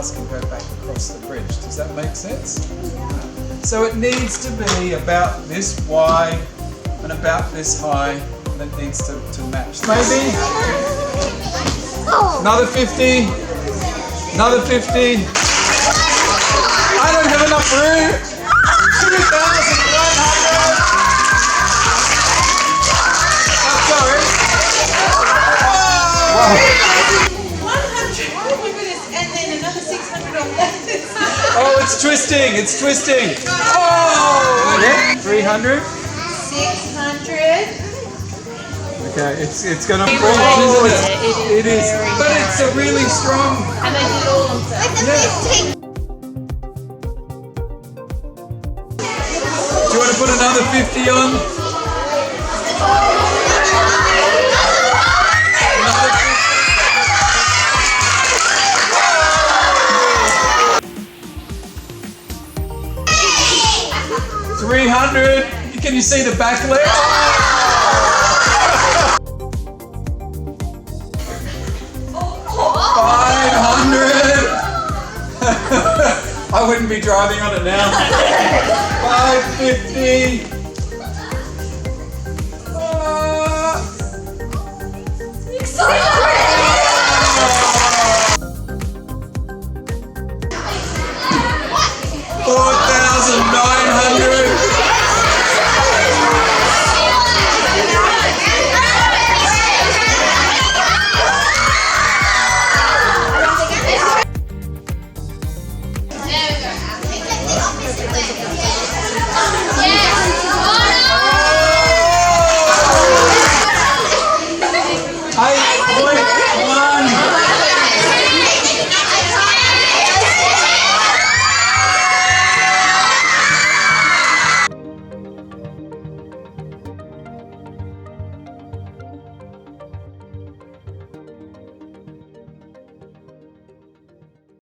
cars can go back across the bridge. Does that make sense? So it needs to be about this wide and about this high, and it needs to match. Maybe another 50, another 50. I don't have enough room. 2,100. Sorry. Wow. 100. Oh my goodness. And then another 600 on that. Oh, it's twisting. It's twisting. Oh. Yeah. 300. 600. Okay, it's gonna fall, isn't it? It is. But it's a really strong. And they did all of that. Do you want to put another 50 on? Another 50. 300. Can you see the back leg? 500. I wouldn't be driving on it now. 550.